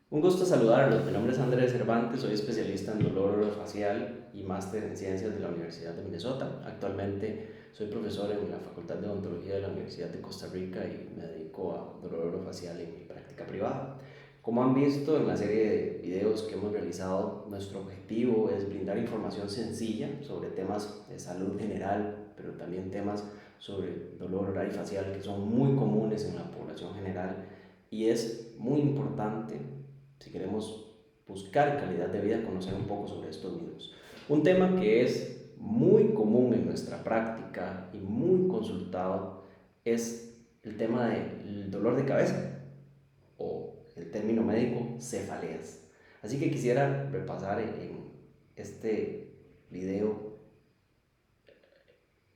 Un gusto saludarlos. Mi nombre es Andrés Cervantes, soy especialista en dolor orofacial y máster en ciencias de la Universidad de Minnesota. Actualmente soy profesor en la Facultad de Odontología de la Universidad de Costa Rica y me dedico a dolor orofacial en mi práctica privada. Como han visto en la serie de videos que hemos realizado, nuestro objetivo es brindar información sencilla sobre temas de salud general, pero también temas sobre dolor oral y facial que son muy comunes en la población general y es muy importante si queremos buscar calidad de vida, conocer un poco sobre estos mismos. Un tema que es muy común en nuestra práctica y muy consultado es el tema del dolor de cabeza o el término médico cefaleas. Así que quisiera repasar en este video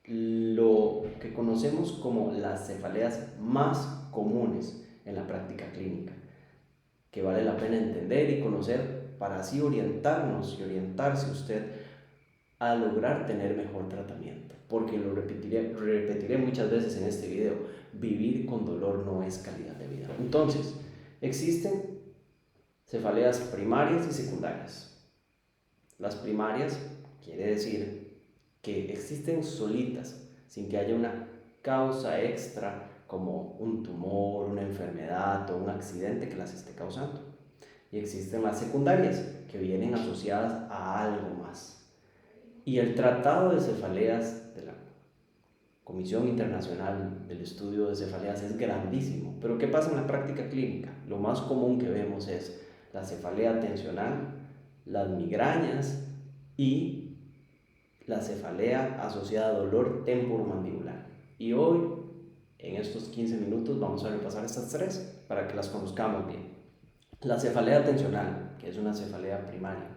lo que conocemos como las cefaleas más comunes en la práctica clínica, que vale la pena entender y conocer para así orientarnos y orientarse usted a lograr tener mejor tratamiento. Porque lo repetiré muchas veces en este video, vivir con dolor no es calidad de vida. Entonces, existen cefaleas primarias y secundarias. Las primarias quiere decir que existen solitas, sin que haya una causa extra como un tumor, una enfermedad o un accidente que las esté causando. Y existen las secundarias, que vienen asociadas a algo más. Y el Tratado de Cefaleas de la Comisión Internacional del Estudio de Cefaleas es grandísimo. Pero ¿qué pasa en la práctica clínica? Lo más común que vemos es la cefalea tensional, las migrañas y la cefalea asociada a dolor temporomandibular. Y hoy, en estos 15 minutos, vamos a repasar estas tres para que las conozcamos bien. La cefalea tensional, que es una cefalea primaria,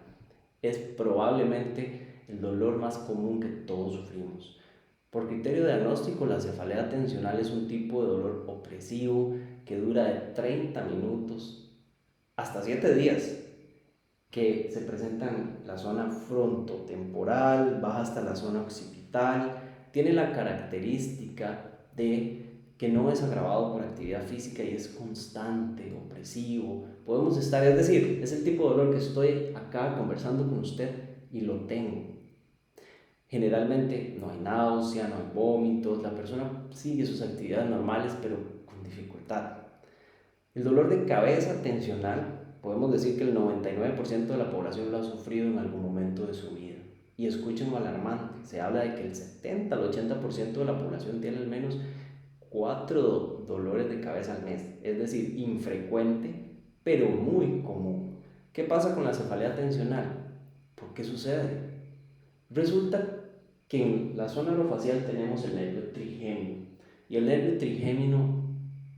es probablemente el dolor más común que todos sufrimos. Por criterio diagnóstico, la cefalea tensional es un tipo de dolor opresivo que dura de 30 minutos hasta 7 días, que se presenta en la zona frontotemporal, baja hasta la zona occipital, tiene la característica de que no es agravado por actividad física y es constante, opresivo. Podemos estar, es decir, es el tipo de dolor que estoy acá conversando con usted y lo tengo. Generalmente no hay náusea, no hay vómitos, la persona sigue sus actividades normales pero con dificultad. El dolor de cabeza tensional, podemos decir que el 99% de la población lo ha sufrido en algún momento de su vida. Y escuchen lo alarmante, se habla de que el 70 al 80% de la población tiene al menos 4 dolores de cabeza al mes, es decir, infrecuente, pero muy común. ¿Qué pasa con la cefalea tensional? ¿Por qué sucede? Resulta que en la zona orofacial tenemos el nervio trigémino y el nervio trigémino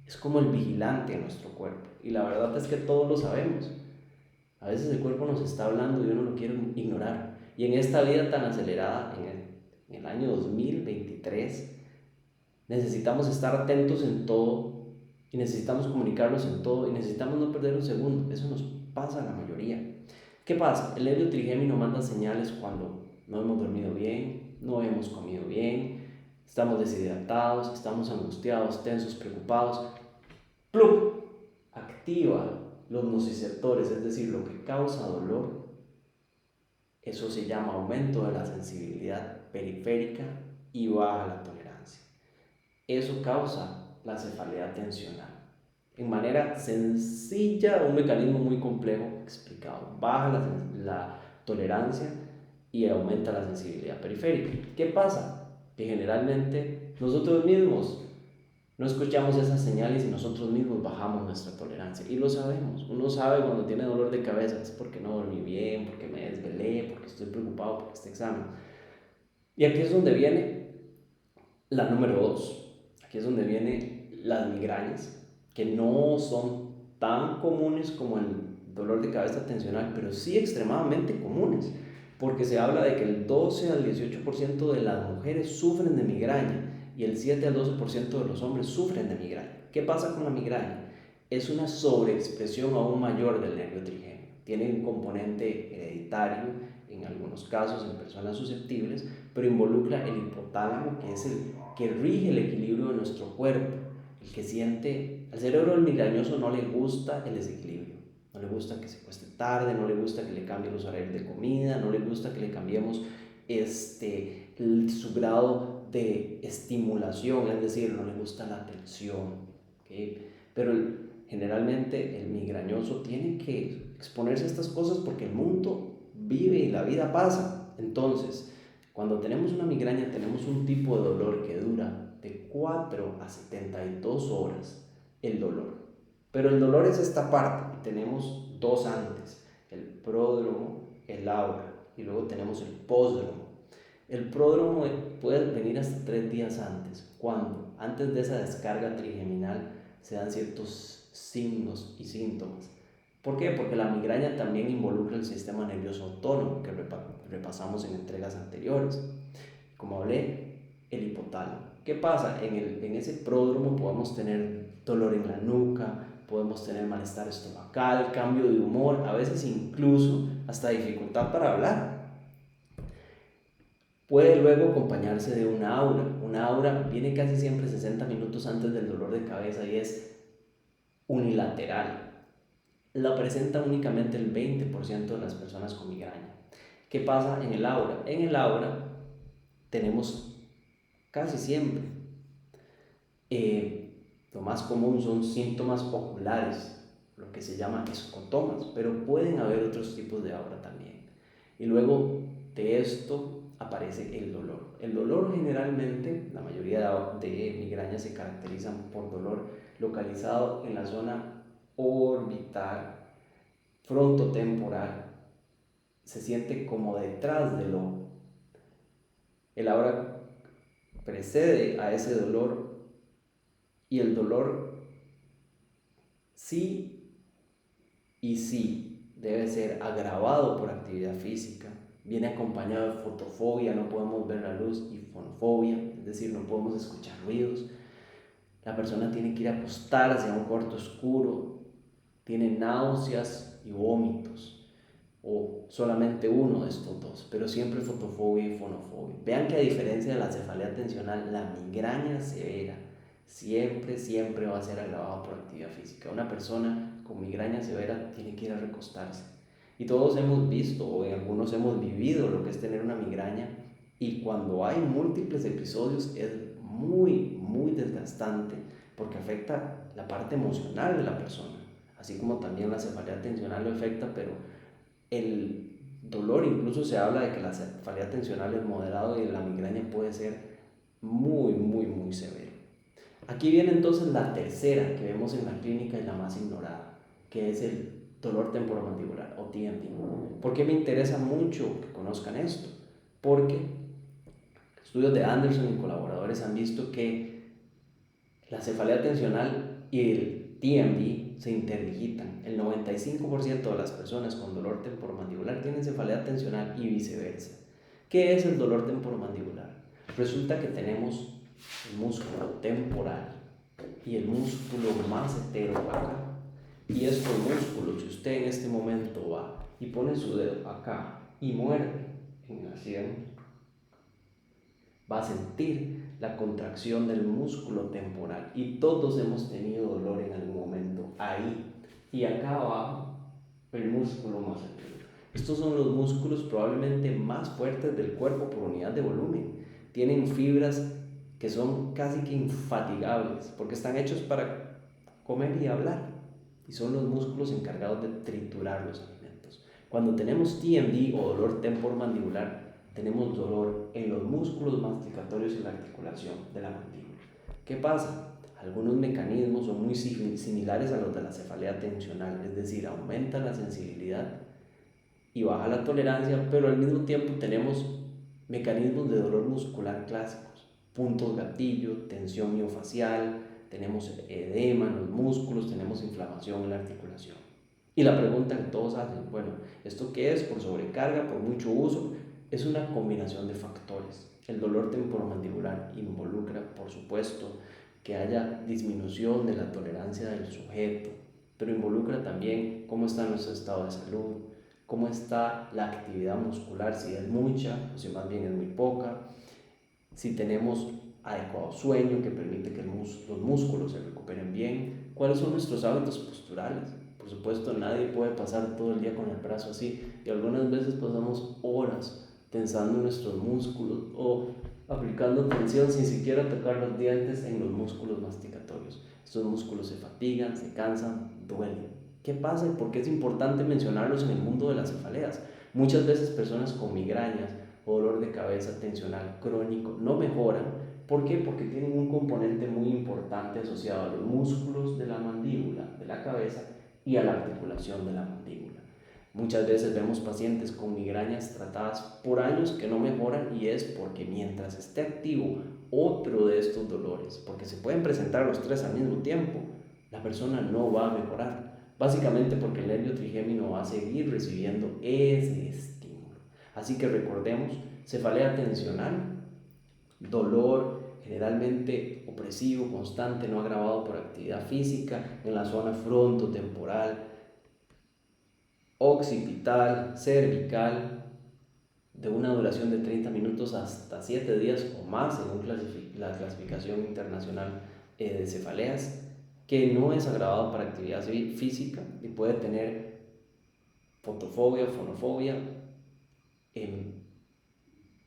es como el vigilante de nuestro cuerpo y la verdad es que todos lo sabemos. A veces el cuerpo nos está hablando y uno lo quiere ignorar. Y en esta vida tan acelerada, en el año 2023, necesitamos estar atentos en todo y necesitamos comunicarnos en todo y necesitamos no perder un segundo. Eso nos pasa a la mayoría. ¿Qué pasa? El nervio trigémino manda señales cuando no hemos dormido bien, no hemos comido bien, estamos deshidratados, estamos angustiados, tensos, preocupados. ¡Plum! Activa los nociceptores, es decir, lo que causa dolor. Eso se llama aumento de la sensibilidad periférica y baja la tolerancia. Eso causa la cefalea tensional. En manera sencilla, un mecanismo muy complejo explicado. Baja la tolerancia y aumenta la sensibilidad periférica. ¿Qué pasa? Que generalmente nosotros mismos no escuchamos esas señales y nosotros mismos bajamos nuestra tolerancia. Y lo sabemos. Uno sabe cuando tiene dolor de cabeza es porque no dormí bien, porque me desvelé, porque estoy preocupado por este examen. Y aquí es donde viene la número 2. Aquí es donde vienen las migrañas, que no son tan comunes como el dolor de cabeza tensional, pero sí extremadamente comunes, porque se habla de que el 12 al 18% de las mujeres sufren de migraña y el 7 al 12% de los hombres sufren de migraña. ¿Qué pasa con la migraña? Es una sobreexpresión aún mayor del nervio trigémino. Tiene un componente hereditario en algunos casos en personas susceptibles, pero involucra el hipotálamo, que es el que rige el equilibrio de nuestro cuerpo, el que siente, al cerebro del migrañoso no le gusta el desequilibrio, no le gusta que se cueste tarde, no le gusta que le cambie los horarios de comida, no le gusta que le cambiemos su grado de estimulación, es decir, no le gusta la atención, ¿okay? Pero generalmente el migrañoso tiene que exponerse a estas cosas porque el mundo vive y la vida pasa. Entonces, cuando tenemos una migraña tenemos un tipo de dolor que dura de 4 a 72 horas el dolor. Pero el dolor es esta parte y tenemos dos antes, el pródromo, el aura y luego tenemos el pósdromo. El pródromo puede venir hasta 3 días antes, cuando antes de esa descarga trigeminal se dan ciertos signos y síntomas. ¿Por qué? Porque la migraña también involucra el sistema nervioso autónomo que repasamos en entregas anteriores. Como hablé, el hipotálamo. ¿Qué pasa? En ese pródromo podemos tener dolor en la nuca, podemos tener malestar estomacal, cambio de humor, a veces incluso hasta dificultad para hablar. Puede luego acompañarse de una aura. Una aura viene casi siempre 60 minutos antes del dolor de cabeza y es unilateral. La presenta únicamente el 20% de las personas con migraña. ¿Qué pasa en el aura? En el aura tenemos casi siempre, lo más común son síntomas oculares, lo que se llama escotomas, pero pueden haber otros tipos de aura también. Y luego de esto aparece el dolor. El dolor generalmente, la mayoría de migrañas se caracterizan por dolor localizado en la zona orbital, frontotemporal, se siente como detrás del ojo. El aura precede a ese dolor y el dolor sí y sí debe ser agravado por actividad física. Viene acompañado de fotofobia, no podemos ver la luz, y fonofobia, es decir, no podemos escuchar ruidos. La persona tiene que ir a acostarse a un cuarto oscuro, tiene náuseas y vómitos, o solamente uno de estos dos, pero siempre fotofobia y fonofobia. Vean que a diferencia de la cefalea tensional, la migraña severa siempre va a ser agravada por actividad física. Una persona con migraña severa tiene que ir a recostarse. Y todos hemos visto, o algunos hemos vivido lo que es tener una migraña, y cuando hay múltiples episodios es muy desgastante porque afecta la parte emocional de la persona, así como también la cefalea tensional lo afecta, pero el dolor, incluso se habla de que la cefalea tensional es moderado y la migraña puede ser muy severo. Aquí viene entonces la tercera que vemos en la clínica y la más ignorada, que es el dolor temporomandibular o TMD. ¿Por qué me interesa mucho que conozcan esto? Porque estudios de Anderson y colaboradores han visto que la cefalea tensional y el TMD se interdigitan. El 95% de las personas con dolor temporomandibular tienen cefalea tensional y viceversa. ¿Qué es el dolor temporomandibular? Resulta que tenemos el músculo temporal y el músculo macetero acá. Y estos músculos, si usted en este momento va y pone su dedo acá y muerde en la sien, va a sentir la contracción del músculo temporal, y todos hemos tenido dolor en algún momento ahí. Y acá abajo el músculo macetero. Estos son los músculos probablemente más fuertes del cuerpo por unidad de volumen. Tienen fibras que son casi que infatigables porque están hechos para comer y hablar, y son los músculos encargados de triturar los alimentos. Cuando tenemos TMD o dolor temporomandibular, tenemos dolor en los músculos masticatorios y la articulación de la mandíbula. ¿Qué pasa? Algunos mecanismos son muy similares a los de la cefalea tensional, es decir, aumenta la sensibilidad y baja la tolerancia, pero al mismo tiempo tenemos mecanismos de dolor muscular clásicos, puntos gatillo, tensión miofacial, tenemos edema en los músculos, tenemos inflamación en la articulación. Y la pregunta que todos hacen, bueno, ¿esto qué es? ¿Por sobrecarga? ¿Por mucho uso? Es una combinación de factores. El dolor temporomandibular involucra, por supuesto, que haya disminución de la tolerancia del sujeto, pero involucra también cómo está nuestro estado de salud, cómo está la actividad muscular, si es mucha o si más bien es muy poca, si tenemos adecuado sueño que permite que los músculos se recuperen bien, cuáles son nuestros hábitos posturales, Por supuesto, nadie puede pasar todo el día con el brazo así y algunas veces pasamos horas tensando nuestros músculos o aplicando tensión sin siquiera tocar los dientes en los músculos masticatorios. Estos músculos se fatigan, se cansan, duelen. ¿Qué pasa y por qué es importante mencionarlos en el mundo de las cefaleas? Muchas veces personas con migrañas o dolor de cabeza tensional crónico no mejoran. ¿Por qué? Porque tienen un componente muy importante asociado a los músculos de la mandíbula, de la cabeza y a la articulación de la mandíbula. Muchas veces vemos pacientes con migrañas tratadas por años que no mejoran y es porque mientras esté activo otro de estos dolores, porque se pueden presentar los tres al mismo tiempo, la persona no va a mejorar. Básicamente porque el nervio trigémino va a seguir recibiendo ese estímulo. Así que recordemos, cefalea tensional, dolor generalmente opresivo, constante, no agravado por actividad física en la zona frontotemporal, occipital, cervical, de una duración de 30 minutos hasta 7 días o más según la clasificación internacional de cefaleas, que no es agravado para actividad física y puede tener fotofobia, fonofobia.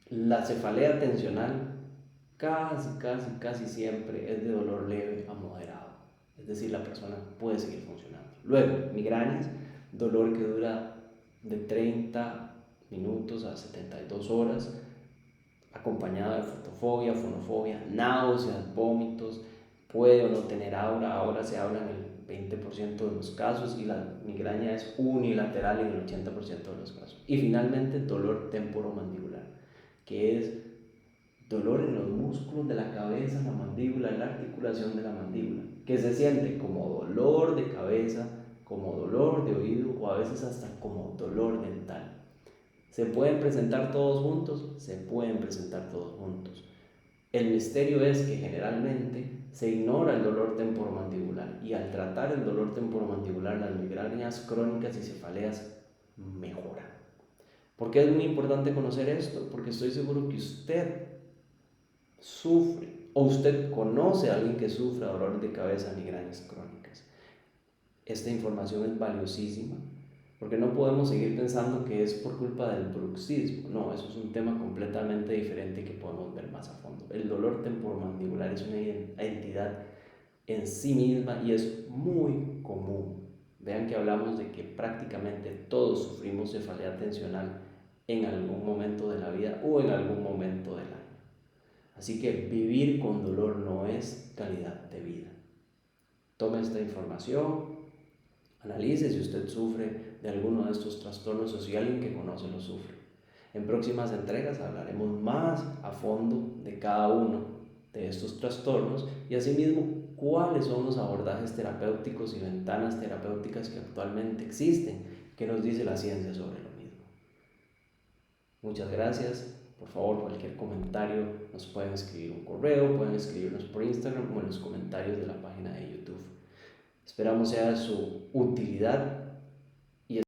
La cefalea tensional casi siempre es de dolor leve a moderado, es decir, la persona puede seguir funcionando. Luego, migrañas, dolor que dura de 30 minutos a 72 horas, acompañado de fotofobia, fonofobia, náuseas, vómitos, puede o no tener aura. Ahora se habla en el 20% de los casos y la migraña es unilateral en el 80% de los casos. Y finalmente, dolor temporomandibular, que es dolor en los músculos de la cabeza, la mandíbula, la articulación de la mandíbula, que se siente como dolor de cabeza, como dolor de oído o a veces hasta como dolor dental. ¿Se pueden presentar todos juntos? Se pueden presentar todos juntos. El misterio es que generalmente se ignora el dolor temporomandibular y al tratar el dolor temporomandibular, las migrañas crónicas y cefaleas mejoran. ¿Por qué es muy importante conocer esto? Porque estoy seguro que usted sufre o usted conoce a alguien que sufre dolor de cabeza, migrañas crónicas. Esta información es valiosísima porque no podemos seguir pensando que es por culpa del bruxismo. No, eso es un tema completamente diferente que podemos ver más a fondo. El dolor temporomandibular es una entidad en sí misma y es muy común. Vean que hablamos de que prácticamente todos sufrimos cefalea tensional en algún momento de la vida o en algún momento del año. Así que vivir con dolor no es calidad de vida. Tome esta información, analice si usted sufre de alguno de estos trastornos o si alguien que conoce lo sufre. En próximas entregas hablaremos más a fondo de cada uno de estos trastornos y asimismo cuáles son los abordajes terapéuticos y ventanas terapéuticas que actualmente existen, que nos dice la ciencia sobre lo mismo. Muchas gracias. Por favor, cualquier comentario nos pueden escribir un correo, pueden escribirnos por Instagram o en los comentarios de la página de YouTube. Esperamos sea de su utilidad